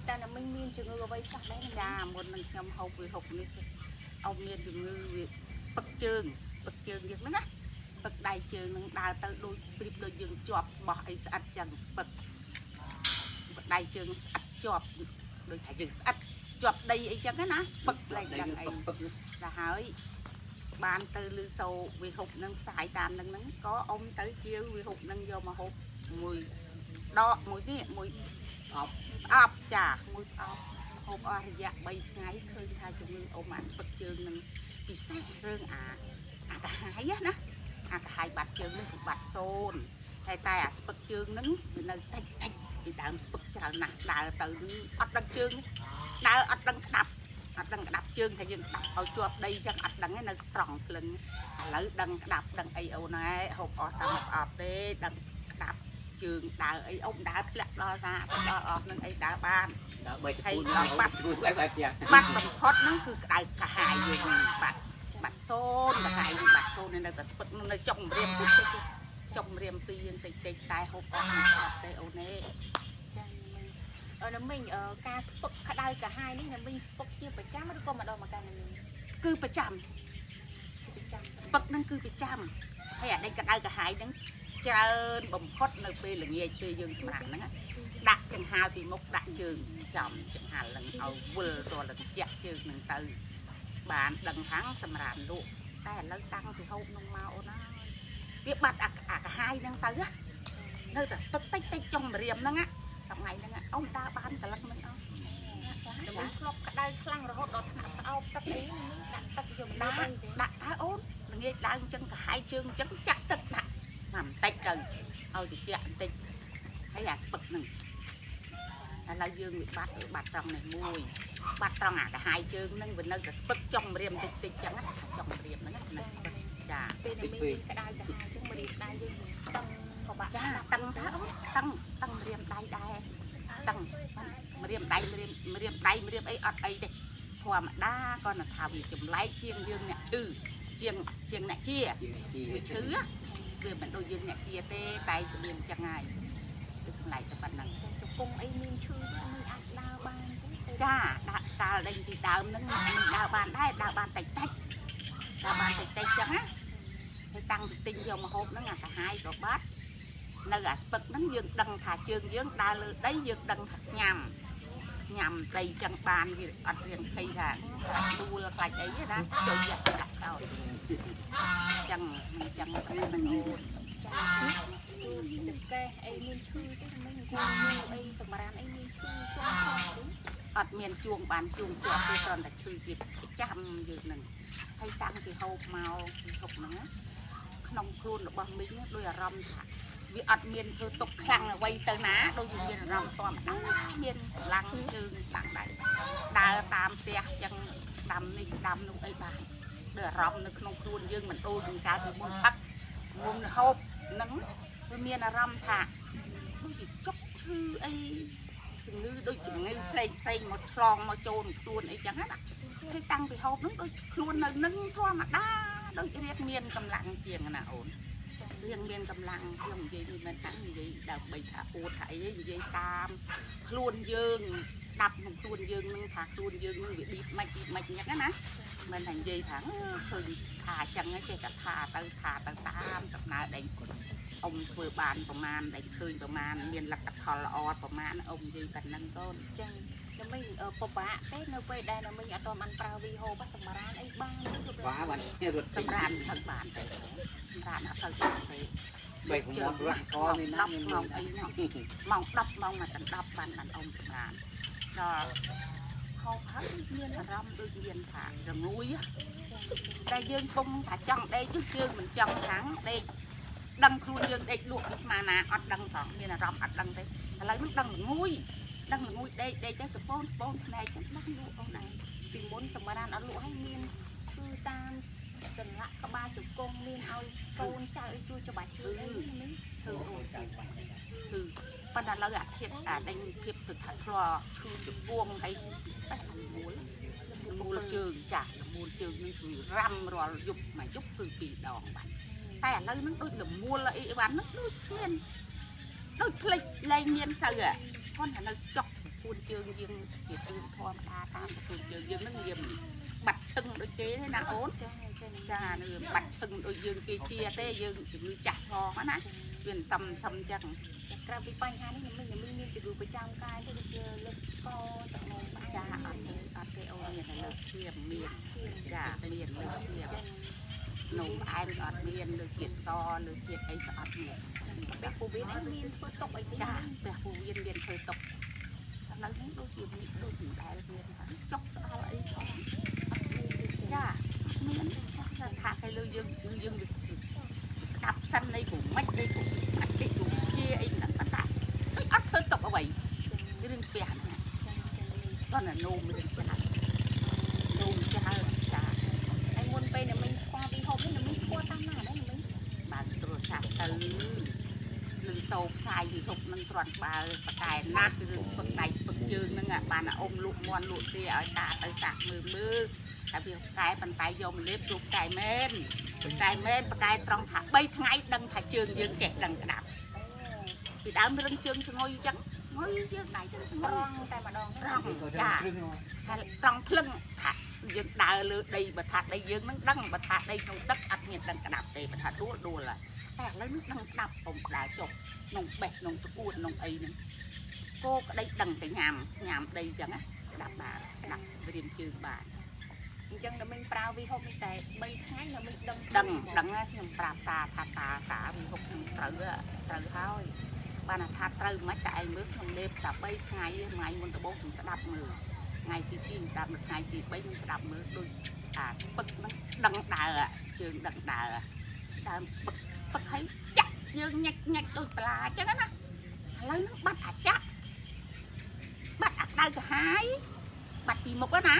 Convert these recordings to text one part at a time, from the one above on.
ta là mình chừng ngư vậy chắc đấy cha muốn mình xem hộp với hộp này ông miền chừng ngư bậc trường việc đó bậc đại trường nó đào tới đôi bịp đôi dương chọp bỏ ấy sạch chẳng bậc đại trường sạch chọp đôi thải trường sạch chọp đây ấy chẳng cái ná bậc lại chẳng ấy là hỏi ban từ lư sầu vì hụt nâng xài tạm nâng có ông tới chiếu vì hụt nâng vô mà hụt mùi đo mùi cái mùi ọc chả mùi ọc hụt ở dạ bay ngay khơi thay cho mình ôm ăn bậc trường nâng bị xe rương cả hai á ná cả hai bát trường nâng bát xôn hay tay bậc trường nâng nơi thạch thạch thì đào bậc chả nặng đào từ ắt đăng trường đào ắt đăng đập đằng đập chương thì dừng đập ao chuột đây chẳng ắt đằng cái nơi tròn lên lấy đằng đập đằng ấy ô này hộp ở trong ọp tê đằng đập trường đào ấy ông đã lẹ đo ra đo ọp nên ấy đã ban hay đo bắt bằng hot nó cứ đại cả hai rồi bắt xôn cả hai bắt xôn nên là cái nó trong riêng tiền tịch tai hộp ọp tê ô này là mình ca sport cả đai cả hai đấy là mình sport chia phải chăm mới có mà đâu mà ca này mình cứ phải chăm sport năng cứ phải chăm hay ở đây cả đai cả hai đang chơi bầm hot nơi pe là nghe chơi dương sầm lặng đó đặt chẳng hào thì một đặt trường chồng chẳng hào lần ao vừa rồi là chặt trường mình từ bạn đằng tháng sầm lặng luônแต่แล้วตั้งที่เขาลงมาโอ้นะเรียบบัดcả hai đang tới á nơiแต่ตึ๊กtrongเรียมนั่งá trong ngàyนั่งông ta bán cả lăng mình mình lọc cả đai khăn rồi hốt đó thằng sao tắt đấy đặt tắt dùng đặt tháo ốm nghe đang chân cả hai chân chân chắc tật đặt nằm tay cần ôi thì chị ăn tinh thấy là bật nè là dương bị bắt trong này mùi bắt trong cả hai chân nâng về nơi cả bật trong riềm tinh trắng trong riềm nó này chà bên này mình cái đai cả hai chân mà đi đai dương tăng của bạn tăng tháo tăng riềm đai tăng riềm ấy ọt ấy đây thua mà đa con là thảo vì chùm lái chiêng dương nhạc chư chiêng nhạc chia người chứ á vì mình đôi dương nhạc chia tê tay của mình chẳng ai tôi chùm lại cho bạn năng cho cung ấy mình chư mình ăn đào ban cha đào đây thì đào mình đào bàn đây đào bàn tạch chẳng á thì tăng tinh vô mà hộp nó là cả hai cột bát nơi gà bật nắng dương đằng thả trường dương đào lư đấy dương đằng nhằm đầy chân bàn vì ăn riêng khi là đu là phải ấy đó chơi giặt đặt rồi chân mình ôn cái ấy mình chui cái mình cuồng ấy sầm ran ấy mình chui cho ở miền chuồng bàn chuồng chuột tôi còn là chui chỉ trăm như này hay tăng thì hộp màu hộp nữa nông khuôn là bom miếng đôi là râm vì ở miền thư tục khăn quay tới ná đôi miền rồng toàn miền lăng chừng tặng đấy đào tam xe chân đầm lúc ấy bà đỡ rồng nó không luôn dương mình đôi mình ra thì muốn bắt muốn hộp nắng với miền là râm thả đôi gì chốc chư ấy đôi chừng như xây một tròn một trồn luôn ấy chẳng hết ạ thấy tăng thì hộp nó đôi luôn là nâng thoa mà đa đôi riêng miền cầm lặng chiềng là ổn riêng miền cầm lăng riêng gì thì mình ăn gì đặc biệt thả ô thải gì tam luôn dương đập một luôn dương nâng thả luôn dương nâng đi mạch nhắc á mình thành gì thẳng thời thả chân ấy chơi cả thả từ tam tập nào đánh ông vừa bànประมาณ đánh khơi ประมาณ miền lạc tập thò lọ ประมาณ ông gì cần nâng tôn chân là mình ở bờ bạ cái nơi quê đây là mình ở toàn ăn pravi hồ bắt sầm ran ấy ba quá bạn sầm ran sầm bàn ran ở sầm bàn thì bảy cũng mong rất có nên đọc mong ấy mong đọc mong mà tận đọc bàn ông sầm ran rồi hộp hết miên là rong đôi miên thả rồi nguôi á đây dương cung thả trong đây trước dương mình trong tháng đây đăng khuôn dương đây luộc đi mà nà ọt đăng thỏng miên là rong ọt đăng đây lấy nước đăng mình nguôi đây cái spon này cái đăng luộc ông này vì muốn sầm ran ở lụa hay miên cư tam dần lại có 30 con miên ao con trai chui cho bà chơi mìnhปัญหาเราอยากเทียบได้เทียบตึกถัดรอชูวงให้ไปมูลเชิงจากมูลเชิงนี่คือรำรอยุบมายุบคือปีดองบันแต่เรานั่งด้วยหลุมมูลละอีวันนั่งด้วยเมียนด้วยพลิกเลยเมียนเสือเพราะนั่นเราจอก ពួនជើងយើងជារឿងធម្មតាតាមពួនជើងយើងនឹងមានបាត់ឈឹងដូចគេទេណាអូនចានឹងបាត់ឈឹងដូចយើងគេជាទេយើងជំងឺចាស់ផងណាវាសំចឹងក្រៅពីបញ្ហានេះខ្ញុំមានជំងឺប្រចាំកាយទៅដូចជាលើកស្គរទឹកនោមចាអត់ទេអូនមានតែលើកឈាមមានចាមានលើកឈាមនោមផ្អែមក៏អត់មានលើកជាតិស្ករលើកជាតិអីក៏អត់មានពេលពូវាមានធ្វើតុកអីទេចាពេលពូវាមានធ្វើតុកឥឡូវនេះដូចជាមានដូចមិនដែលមានចុកស្អល់អីផងចាមានថាគេលើយើងយើងស្ដាប់សិនអីក៏មិនអីក៏អត់តិចជាអីហ្នឹងប៉ុន្តែអត់ធ្វើតុកអ្វីរឿងផ្ទះហ្នឹងគាត់ណានោមរឿងច្រើននោមច្រើនចាហើយមុនពេលអ្នកមីងស្គាល់ពីហូបនេះអ្នកមីងស្គាល់តាមណាដែរអ្នកមីងបើទូរស័ព្ទទៅនឹងសោផ្សាយពីហូបនឹងគ្រាន់បើបកែណាស់រឿងស្ពឹកដៃស្ពឹកជើងហ្នឹងបានអ៊ំលក់មន់លក់ទាឲ្យតាទៅសាក់មើលហើយវាកែប៉ុន្តែយកមកលេបជួបកែមែនបកែត្រង់ថា3ថ្ងៃដឹងថាជើងយើងចេះដឹងក្តាប់ពីដើមរឹងជើងស្ងុយអញ្ចឹងងុយយើងដៃចឹងត្រង់តែម្ដងត្រង់ចាថាត្រង់ភ្លឹងថាយើងដើរលើដីបើថាដីយើងនឹងដឹងបើថាដីក្នុងទឹកអត់មានដឹងក្តាប់ទេបើថាដួលហើយតែឥឡូវនេះដឹងក្តាប់ពុំដើរចុះក្នុងបេះក្នុងត្អួតក្នុងអីហ្នឹងគោក្តីដឹងតែញ៉ាំដីអញ្ចឹងណាក្តាប់បានក្តាប់រៀមជើងបានអញ្ចឹងដល់មិញប្រើវីហូបនេះតែ3ថ្ងៃដល់មិញដឹងខ្ញុំប្រាប់តាថាតាវីហូបខ្ញុំត្រូវហើយបានថាត្រូវមិនតែឯងមើលខ្ញុំលេបតែ3ថ្ងៃថ្ងៃមុនដំបូងខ្ញុំស្ដាប់មើលថ្ងៃទី2ខ្ញុំស្ដាប់ថ្ងៃទី3ខ្ញុំស្ដាប់មើលដូចស្ពឹកហ្នឹងដឹងដើរជើងដឹងដើរដើមស្ពឹកហើយចាក់យើងញ៉ាច់ដូចបន្លាអញ្ចឹងណាឥឡូវហ្នឹងបាត់អាចាក់បាត់អាក្តៅកាហាយបាត់ពីមុខណា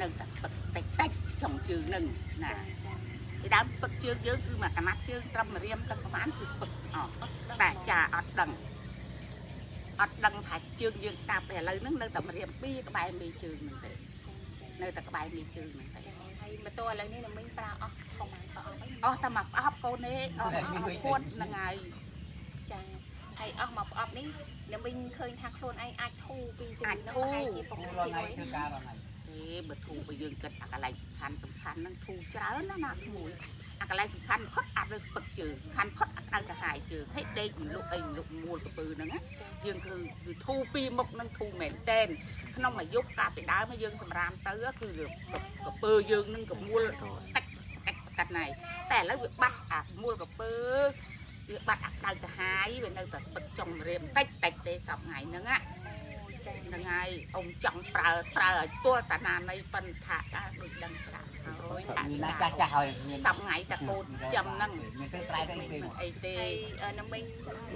នៅតែស្ពឹកតិចចុងជើងហ្នឹងណាពីដើមស្ពឹកជើងយើងគឺមកកណាត់ជើងត្រឹមរៀមទឹកប្រហែលគឺស្ពឹកអស់តែចាអត់ដឹងថាជើងយើងតាប់តែឥឡូវហ្នឹងនៅតែរៀមពីក្បែរមេជើងហ្នឹងទេនៅតែក្បែរមេជើងហ្នឹងទេហើយម៉ូតូឥឡូវនេះមិញប្រើអស់ប្រហែលប្រអប់អីអស់តែមកប្រអប់កូននេះអស់ពួតហ្នឹងហើយចាហើយអស់មកប្រអប់នេះអ្នកមិញឃើញថាខ្លួនឯងអាចធូរពីជំងឺនោះអាចជាប្រភេទថ្ងៃធ្វើការរាល់ថ្ងៃទេបើធូរបើយើងគិតអាកន្លែងសំខាន់ហ្នឹងធូរច្រើនណាស់មួយអាកន្លែងសំខាន់ផុតអាលើស្ពឹកជើងសំខាន់ផុតអាក្តៅកាហាយជើងហើយដេកលុកអីលុកមួលកពើហ្នឹងយើងគឺធូរពីមុខហ្នឹងធូរមែនតែនក្នុងមួយយប់កាលពីដើមយើងសម្រាមទៅគឺកពើយើងនឹងកមួលកាត់ណៃតែឥឡូវវាបាត់អាមួលកពើវាបាត់អាក្តៅកាហាយវានៅតែស្ពឹកចុងរៀមតិចទេសប្ថ្ងៃហ្នឹងហ្នឹងហើយអ៊ំចង់ប្រើឲ្យទល់តាណានៃប៉ុន្តែដែរដូចដឹងស្រាប់ហើយណាចាស់ហើយសប្ថ្ងៃតាកូនចំហ្នឹងមានទៅត្រែអីទេហើយនៅមិញ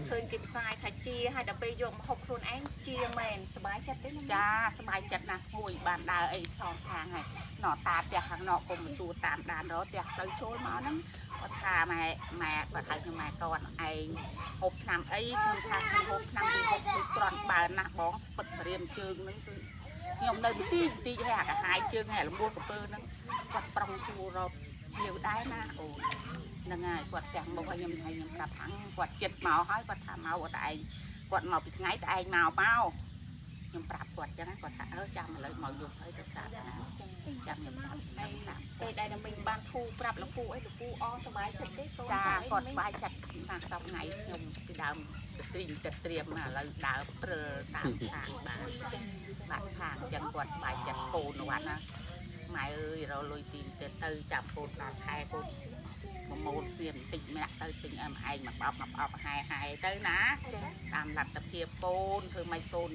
ឃើញគេផ្សាយថាជាហើយដល់ពេលយកមកហូបខ្លួនឯងជាមែនសប្បាយចិត្តទេចាសប្បាយចិត្តណាស់គួយបានដើរអីសងខាងហើយណោតាផ្ទះខាងណោកុំសួរតាមដានរផ្ទះទៅចូលមកហ្នឹងគាត់ថាម៉ែគាត់ហៅខ្ញុំម៉ែគាត់ឯងហូបឆ្នាំអីខ្ញុំថាខ្ញុំហូបឆ្នាំពីហូបពីក្រាន់បើណាស់បងស្ពឹករៀមជើងហ្នឹងគឺខ្ញុំនៅទីហើយអាកាហាយជើងហើយលំមួលកពើហ្នឹងគាត់ប្រុងសួររកជាវដែរណាអូហ្នឹងហើយគាត់ចាស់មកឲ្យខ្ញុំប្រាប់ថាគាត់ចិត្តមកហើយគាត់ថាមកតែឯងគាត់មកពីថ្ងៃតែឯងមកខ្ញុំប្រាប់គាត់ចឹងគាត់ថាចាំឥឡូវមកយប់ហើយទៅប្រាប់ណាចាំខ្ញុំប្រាប់ពេលដែលមិញបានធូរប្រាប់លោកពូអីលោកពូអសប្បាយចិត្តទេចាគាត់សប្បាយចិត្តណាស់សប្ថ្ងៃខ្ញុំពីដើមទៅត្រៀមឥឡូវដើរព្រិលតាមខាងបានបាត់ខាងចឹងគាត់សប្បាយចិត្តកូនវត្តណាម៉ែអើយរលុយទីទៅចាប់កូនដល់ខែកូនប្រមូលព្រៀមបន្តិចម្នាក់ទៅទិញឯងមកអបហាយទៅណាតាមលទ្ធភាពកូនធ្វើម៉េចកូន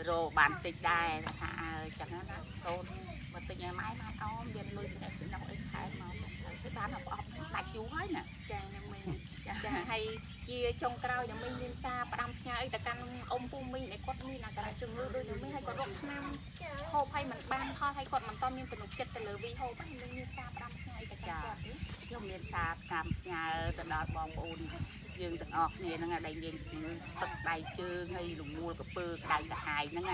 រោបានតិចដែរថាចឹងណាកូនមកទិញឲ្យម៉ែអូមានលុយទៅនោះអីខែមកទៅបានអបដាច់យូរហើយណាចានឹងមិញចាហើយជាចុងក្រោយនឹងមិញមានសារផ្ដាំផ្ញើអីទៅកាន់អ៊ំពូមីដែលគាត់មានអាការៈជំងឺដូចនឹងមិញហើយគាត់រកឆ្នាំហូបហើយមិនបានផលហើយគាត់មិនតមានទំនុកចិត្តទៅលើវីហូបហើយនឹងមានសារផ្ដាំផ្ញើអីទៅកាន់គាត់ខ្ញុំមានសារផ្ដាំផ្ញើទៅដល់បងប្អូនយើងទាំងអស់គ្នាហ្នឹងដែលមានជំងឺស្ពឹកដៃជើងហើយលំមួលកពើក្តៅកាហាយហ្នឹង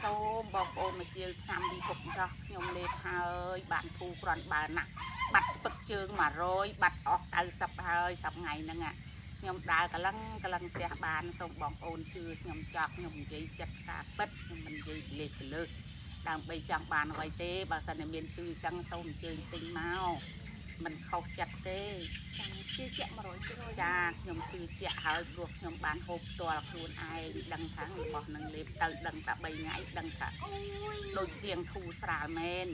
សូមបងប្អូនមកជឿឆ្នាំវីហូបចោះខ្ញុំលេបហើយបានធូរគ្រាន់បើណាស់បាត់ស្ពឹកជើង100បាត់អស់90ហើយសប្ថ្ងៃហ្នឹង ខ្ញុំដើរកន្លងផ្ទះបានសូមបងប្អូនជឿខ្ញុំចប់ខ្ញុំនិយាយចិត្តការពិតខ្ញុំមិននិយាយលេខទៅលើកដើម្បីចង់បានអ្វីទេបើសិនតែមានឈឺចឹងសូមអញ្ជើញទិញមកមិនខុសចិត្តទេ ជឿជាក់100% ចាខ្ញុំជឿជាក់ហើយព្រោះខ្ញុំបានហូបផ្ទាល់ខ្លួនឯងដឹងថារបស់នឹងលេបទៅដឹងតែ3ថ្ងៃដឹងថាដូចទៀងធូរស្រាលមែន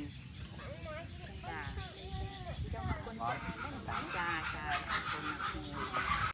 ចា ចង់អរគុណចាស់ណាស់ ចាអរគុណ